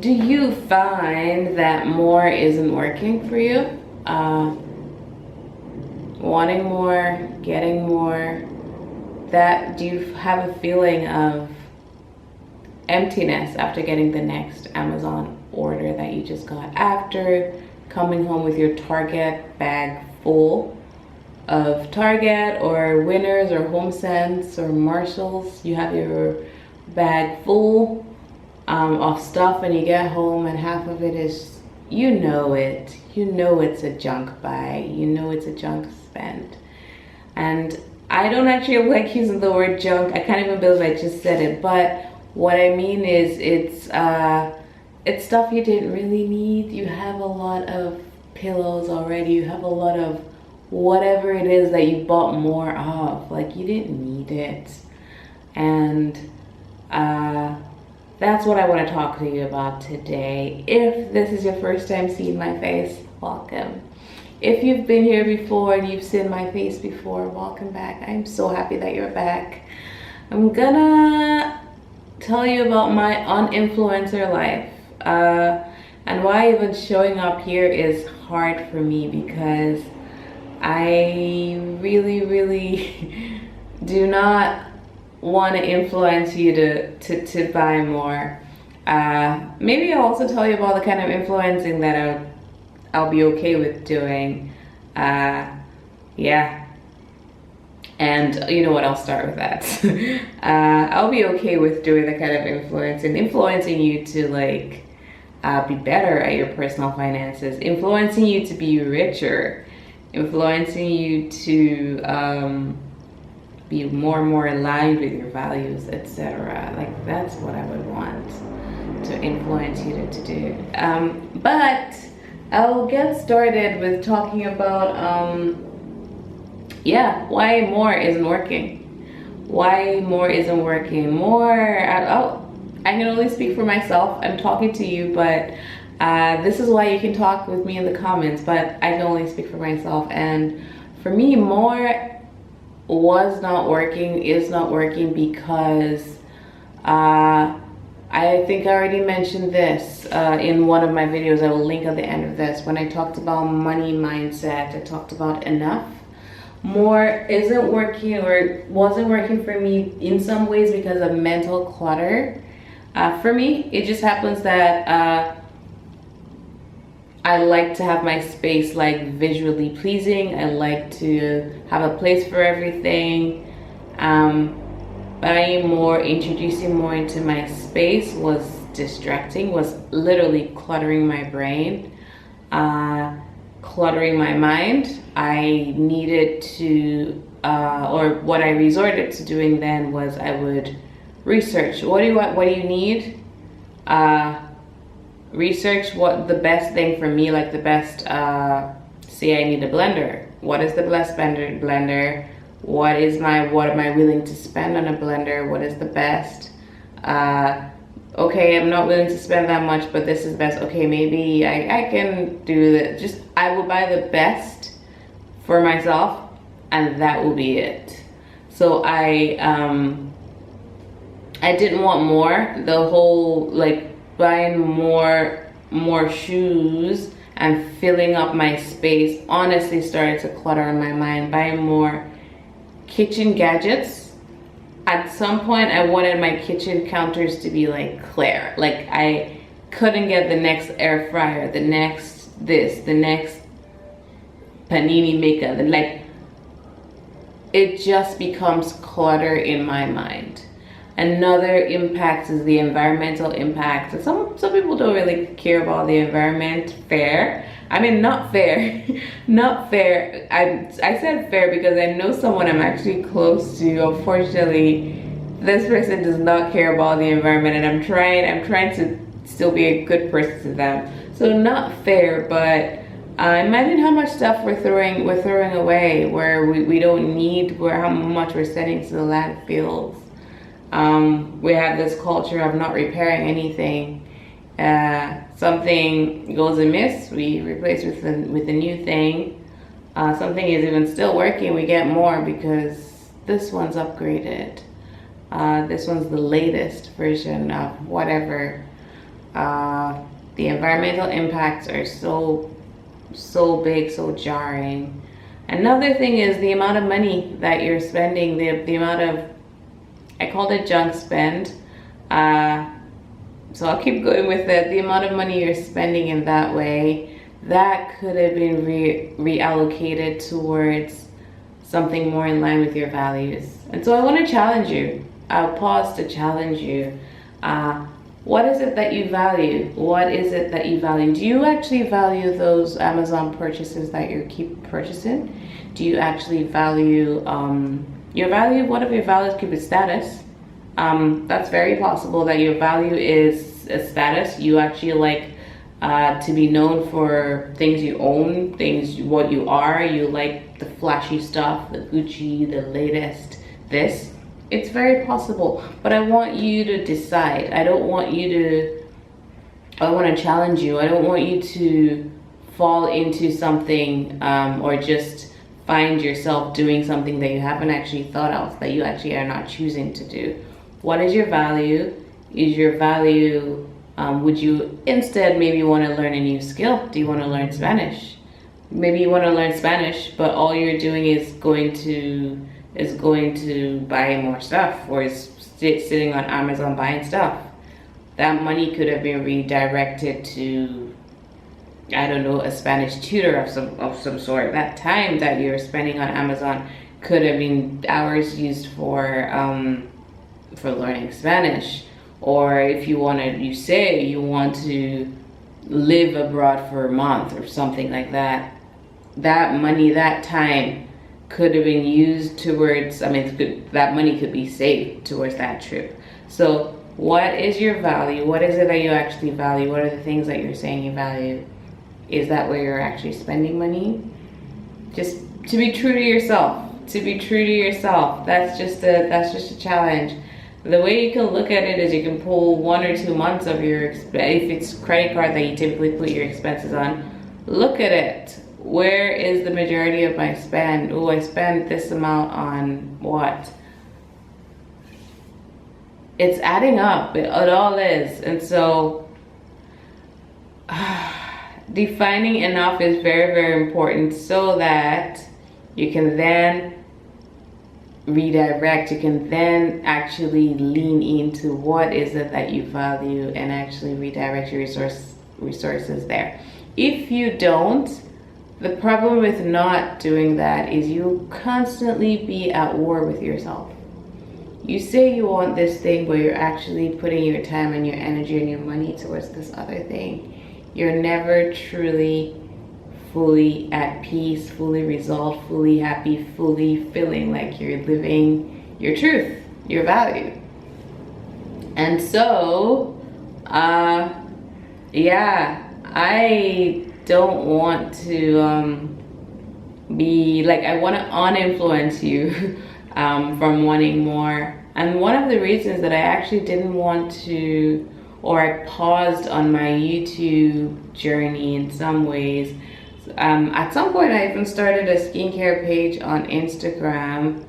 do you find that more isn't working for you? Wanting more, getting more, do you have a feeling of emptiness after getting the next Amazon order that you just got, after coming home with your Target bag full of Target or Winners or HomeSense or Marshalls? You have your bag full of stuff, and you get home and half of it is, you know it's a junk buy, you know it's a junk spend. And I don't actually like using the word junk. I can't even believe I just said it, but what I mean is it's stuff you didn't really need. You have a lot of pillows already, you have a lot of whatever it is that you bought more of, like you didn't need it. And that's what I want to talk to you about today. If this is your first time seeing my face, welcome. If you've been here before and you've seen my face before, welcome back. I'm so happy that you're back. I'm gonna tell you about my uninfluencer life, and why even showing up here is hard for me, because I really do not want to influence you to buy more. Maybe I'll also tell you about the kind of influencing that I'll be okay with doing. Yeah. And you know what, I'll start with that. I'll be okay with doing the kind of influencing you to like be better at your personal finances, influencing you to be richer, influencing you to be more and more aligned with your values, etc. Like that's what I would want to influence you to do. But I'll get started with talking about why more isn't working. Why more isn't working. I can only speak for myself. I'm talking to you, but this is why you can talk with me in the comments, but I can only speak for myself. And for me, more is not working because I think I already mentioned this in one of my videos. I will link at the end of this. When I talked about money mindset, I talked about enough. More isn't working, or wasn't working for me in some ways because of mental clutter. For me, it just happens that I like to have my space like visually pleasing. I like to have a place for everything. Introducing more into my space was distracting, was literally cluttering my brain, cluttering my mind. I needed to, or what I resorted to doing then was I would research. What do you need? Research what the best thing for me, like the best, say I need a blender. What is the best blender? What am I willing to spend on a blender? What is the best? Okay, I'm not willing to spend that much, but this is best. Okay, maybe I can do that. I will buy the best for myself, and that will be it. So I didn't want more. The whole like buying more shoes and filling up my space honestly started to clutter in my mind. Buying more kitchen gadgets. At some point I wanted my kitchen counters to be like clear. Like I couldn't get the next air fryer, the next this, the next panini maker. It just becomes clutter in my mind. Another impact is the environmental impact. Some people don't really care about the environment. Fair. I mean, not fair. Not fair. I said fair because I know someone I'm actually close to. Unfortunately, this person does not care about the environment, and I'm trying to still be a good person to them. So not fair, but imagine how much stuff we're throwing away, where we don't need, where how much we're sending to the landfills. We have this culture of not repairing anything. Something goes amiss, we replace with a new thing. Something is even still working, we get more because this one's upgraded. This one's the latest version of whatever. The environmental impacts are so big, so jarring. Another thing is the amount of money that you're spending, the amount of, I called it junk spend. So I'll keep going with it. The amount of money you're spending in that way, that could have been reallocated towards something more in line with your values. And so I want to challenge you. I'll pause to challenge you. What is it that you value? What is it that you value? Do you actually value those Amazon purchases that you keep purchasing? Do you actually value your value? One of your values could be status. That's very possible that your value is a status. You actually like to be known for things you own, things what you are. You like the flashy stuff, the Gucci, the latest this. It's very possible, but I want you to decide. I want to challenge you. I don't want you to fall into something or just find yourself doing something that you haven't actually thought of, that you actually are not choosing to do. What is your value? Is your value, would you instead maybe want to learn a new skill? Do you want to learn Spanish? Maybe you want to learn Spanish, but all you're doing is going to buy more stuff, or is sitting on Amazon buying stuff. That money could have been redirected to, I don't know, a Spanish tutor of some sort. That time that you're spending on Amazon could have been hours used for learning Spanish. Or if you say you want to live abroad for a month or something like that, that money, that time could have been used towards, that money could be saved towards that trip. So what is your value? What is it that you actually value? What are the things that you're saying you value? Is that where you're actually spending money? Just to be true to yourself. To be true to yourself. That's just a challenge. The way you can look at it is you can pull 1 or 2 months of your, if it's credit card that you typically put your expenses on, look at it. Where is the majority of my spend? Oh, I spend this amount on what? It's adding up. It all is. And so defining enough is very, very important, so that you can then redirect. You can then actually lean into what is it that you value and actually redirect your resources there. If you don't, the problem with not doing that is you'll constantly be at war with yourself. You say you want this thing, but you're actually putting your time and your energy and your money towards this other thing. You're never truly fully at peace, fully resolved, fully happy, fully feeling like you're living your truth, your value. And so, yeah, I don't want to be like, I want to uninfluence you from wanting more. And one of the reasons that I actually didn't want to, or I paused on my YouTube journey in some ways, at some point I even started a skincare page on Instagram.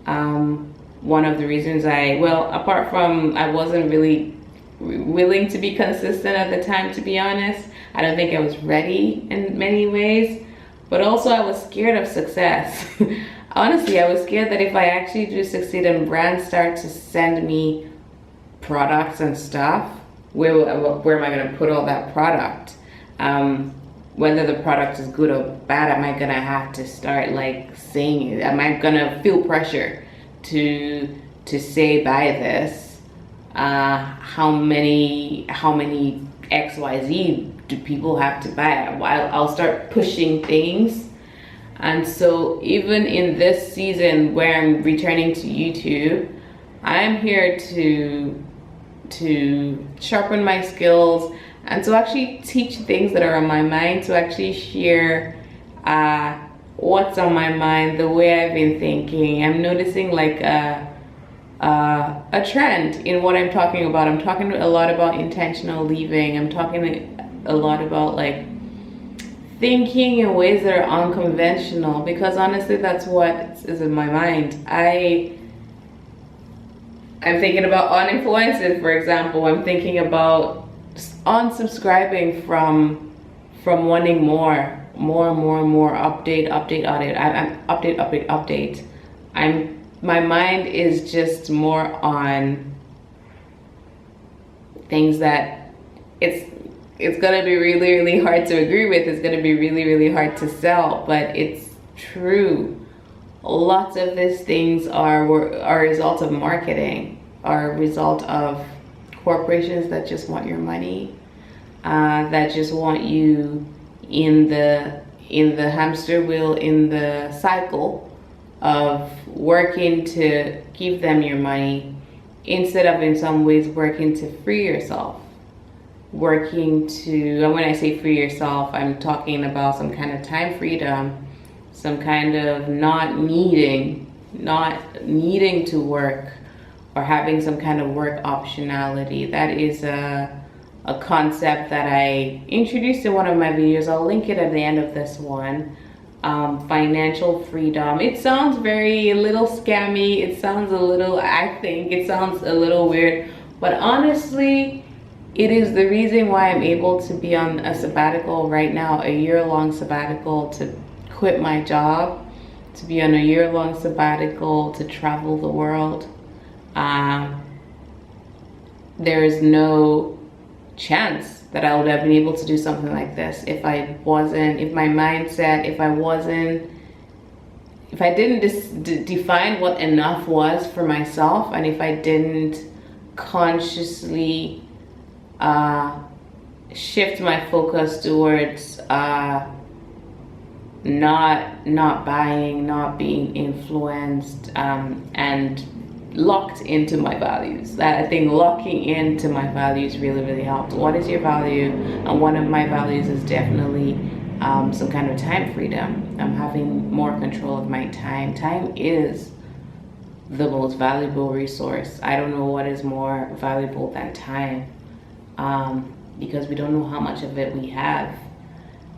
One of the reasons apart from I wasn't really willing to be consistent at the time, to be honest. I don't think I was ready in many ways, but also I was scared of success. Honestly, I was scared that if I actually do succeed and brands start to send me products and stuff, where am I going to put all that product? Whether the product is good or bad, am I going to have to start like saying it? Am I going to feel pressure to say buy this? How many XYZ do people have to buy? I'll start pushing things. And so even in this season where I'm returning to YouTube, I'm here to sharpen my skills and to actually teach things that are on my mind, to actually share what's on my mind, the way I've been thinking. I'm noticing like a trend in what I'm talking about. I'm talking a lot about intentional leaving. I'm talking a lot about like thinking in ways that are unconventional, because honestly that's what is in my mind. I'm thinking about uninfluencers, for example. I'm thinking about unsubscribing from wanting more, update. My mind is just more on things that it's gonna be really hard to agree with. It's gonna be really hard to sell, but it's true. Lots of these things are a result of marketing, are a result of corporations that just want your money, that just want you in the hamster wheel, in the cycle of working to give them your money, instead of in some ways working to free yourself, working to, and when I say free yourself, I'm talking about some kind of time freedom, some kind of not needing to work, or having some kind of work optionality. That is a concept that I introduced in one of my videos. I'll link it at the end of this one. Financial freedom. It sounds a little scammy. It sounds I think it sounds a little weird, but honestly, it is the reason why I'm able to be on a sabbatical right now, a year-long sabbatical, to quit my job, to be on a year-long sabbatical, to travel the world. There is no chance that I would have been able to do something like this if my mindset, if I didn't define what enough was for myself, and if I didn't consciously shift my focus towards not buying, not being influenced, and locked into my values. That I think locking into my values really helped. What is your value? And one of my values is definitely some kind of time freedom. I'm having more control of my time. Time is the most valuable resource. I don't know what is more valuable than time, because we don't know how much of it we have,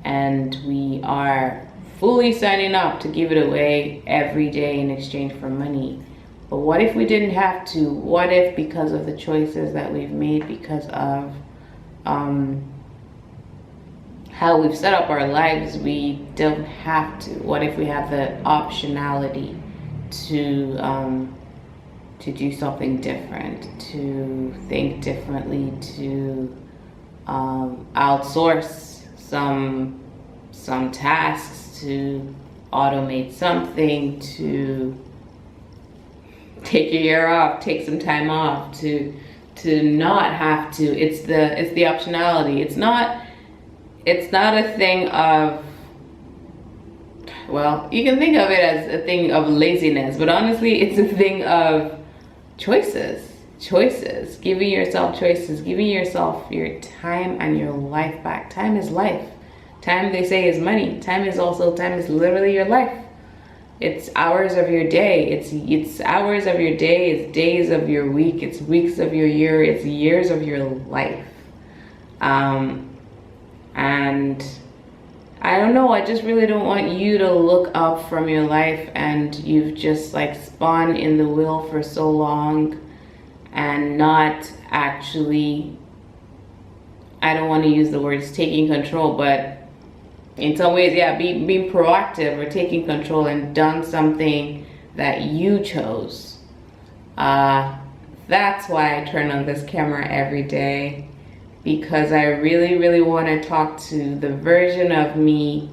and we are fully signing up to give it away every day in exchange for money. But what if we didn't have to? What if, because of the choices that we've made, because of how we've set up our lives, we don't have to? What if we have the optionality to do something different, to think differently, to outsource some tasks, to automate something, to take a year off, take some time off, to not have to? It's the optionality. It's not a thing of, well, you can think of it as a thing of laziness, but honestly, it's a thing of choices, giving yourself choices, giving yourself your time and your life back. Time is life. Time, they say, is money. Time is literally your life. It's hours of your day. It's hours of your day. It's days of your week. It's weeks of your year. It's years of your life. And I don't know, I just really don't want you to look up from your life and you've just like spun in the wheel for so long and not actually, I don't want to use the words taking control, but in some ways, yeah, being proactive or taking control and done something that you chose. That's why I turn on this camera every day, because I really want to talk to the version of me,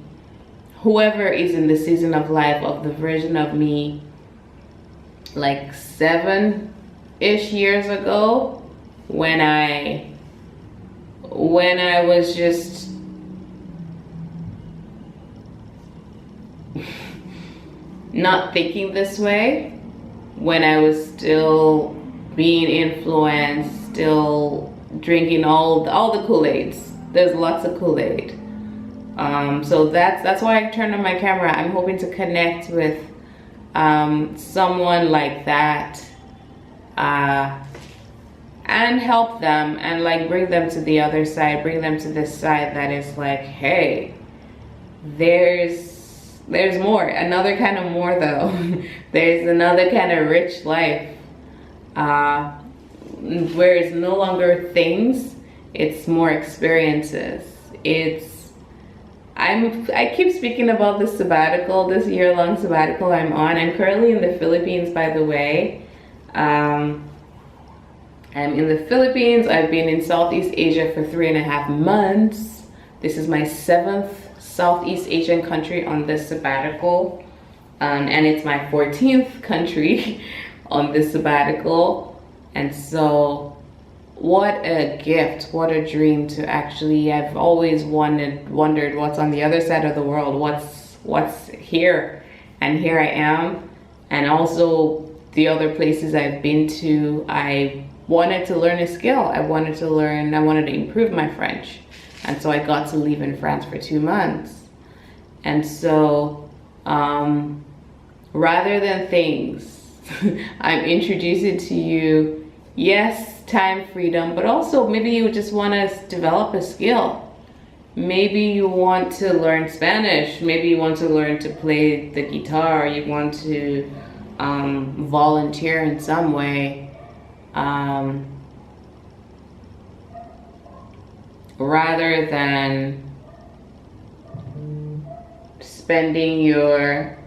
whoever is in the season of life of the version of me like 7-ish years ago, when I was just not thinking this way, when I was still being influenced, still drinking all the Kool-Aids. There's lots of Kool-Aid. So that's why I turned on my camera. I'm hoping to connect with someone like that, and help them and like bring them to the other side, bring them to this side that is like, hey, there's more, another kind of more though. There's another kind of rich life, where it's no longer things, It's more experiences. I keep speaking about this sabbatical, this year-long sabbatical I'm on. I'm currently in the Philippines, by the way. I'm in the Philippines. I've been in Southeast Asia for 3.5 months. This is my 7th Southeast Asian country on this sabbatical. And it's my 14th country on this sabbatical. And so what a gift, what a dream to actually, I've always wondered what's on the other side of the world, what's here, and here I am. And also the other places I've been to, I wanted to learn a skill. I wanted to improve my French. And so I got to live in France for 2 months. And so rather than things, I'm introducing to you, yes, time freedom, but also maybe you just want to develop a skill. Maybe you want to learn Spanish. Maybe you want to learn to play the guitar. You want to volunteer in some way. Rather than spending your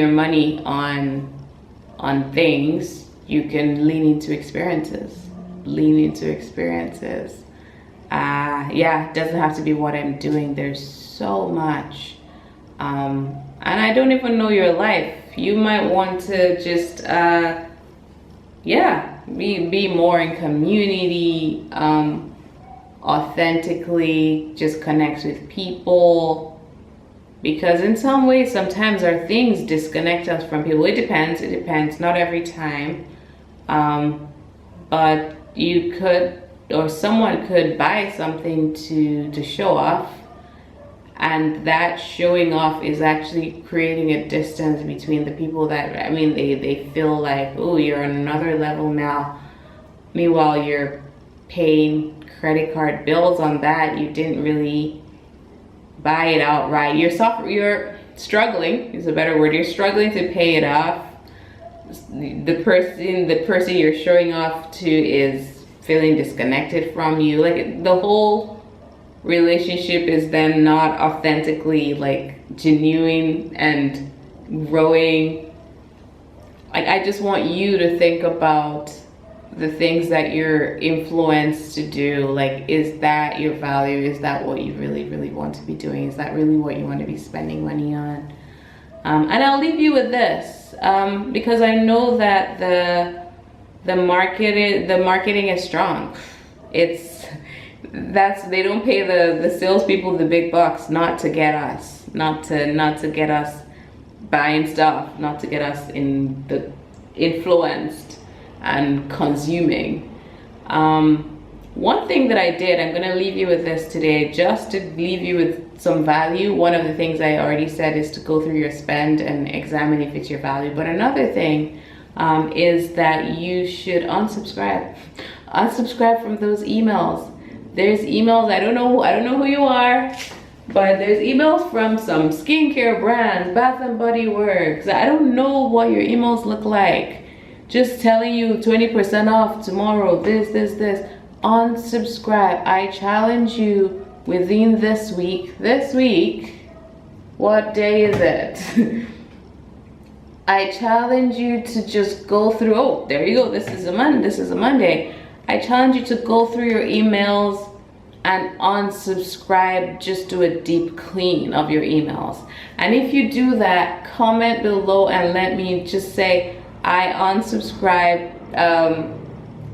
money on things, you can lean into experiences. Yeah, it doesn't have to be what I'm doing. There's so much. And I don't even know your life. You might want to just, be more in community, authentically, just connect with people. Because in some ways, sometimes our things disconnect us from people. It depends, not every time. But you could, or someone could buy something to show off, and that showing off is actually creating a distance between the people that, I mean, they feel like, oh, you're on another level now. Meanwhile, you're paying credit card bills on that. You didn't really buy it outright. You're struggling, is a better word. You're struggling to pay it off. The person you're showing off to is feeling disconnected from you. Like, the whole relationship is then not authentically, like, genuine and growing. Like, I just want you to think about the things that you're influenced to do. Like, is that your value? Is that what you really, really want to be doing? Is that really what you want to be spending money on? And I'll leave you with this, because I know that the marketing is strong. They don't pay the salespeople the big bucks not to get us, not to get us buying stuff, not to get us influenced and consuming. One thing that I did, I'm gonna leave you with this today, just to leave you with some value. One of the things I already said is to go through your spend and examine if it's your value. But another thing is that you should unsubscribe from those emails. There's emails, I don't know who you are, but there's emails from some skincare brands, Bath and Body Works. I don't know what your emails look like. Just telling you 20% off tomorrow, this. Unsubscribe. I challenge you within this week, what day is it? I challenge you to just go through, oh, there you go, this is a Monday. I challenge you to go through your emails and unsubscribe. Just do a deep clean of your emails. And if you do that, comment below and let me just say, I unsubscribe,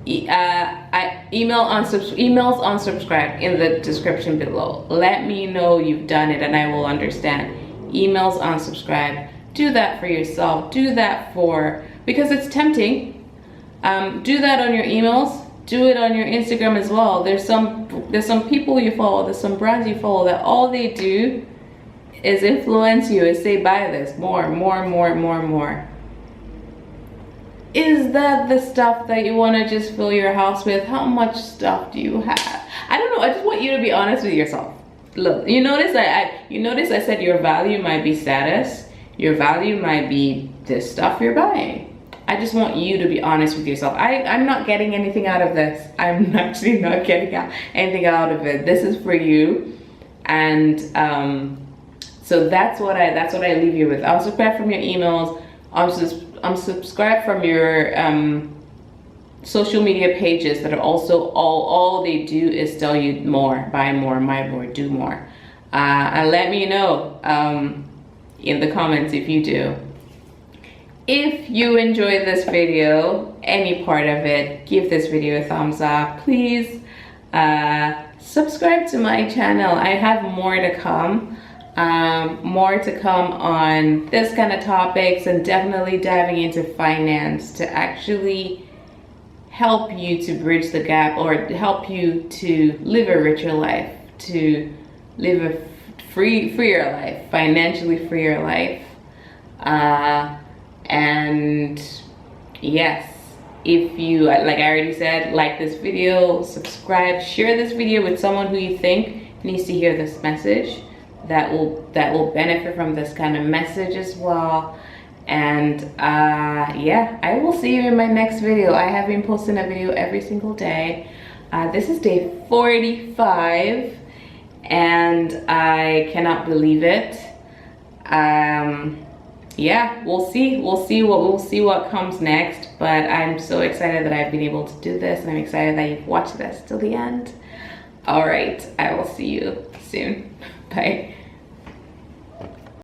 emails unsubscribe in the description below. Let me know you've done it and I will understand. Emails unsubscribe. Do that for yourself. Do that because it's tempting. Do that on your emails. Do it on your Instagram as well. There's some people you follow, there's some brands you follow that all they do is influence you, is say buy this, more. Is that the stuff that you want to just fill your house with? How much stuff do you have? I don't know. I just want you to be honest with yourself. Look, you notice I said your value might be status. Your value might be this stuff you're buying. I just want you to be honest with yourself. I'm not getting anything out of this. I'm actually not getting anything out of it. This is for you. And so that's what I leave you with. Unsubscribe from your emails. Unsubscribe from your social media pages that are also all they do is tell you more, buy more, buy more, do more. And let me know in the comments if you do. If you enjoyed this video, any part of it, give this video a thumbs up. Please subscribe to my channel. I have more to come. More to come on this kind of topics, and definitely diving into finance to actually help you to bridge the gap, or help you to live a richer life, to live a freer life, financially freer life. And yes, if you, like I already said, like this video, subscribe, share this video with someone who you think needs to hear this message, that will benefit from this kind of message as well. And yeah, I will see you in my next video. I have been posting a video every single day. This is day 45 and I cannot believe it. Yeah, we'll see what comes next, but I'm so excited that I've been able to do this, and I'm excited that you've watched this till the end. All right, I will see you soon. Bye.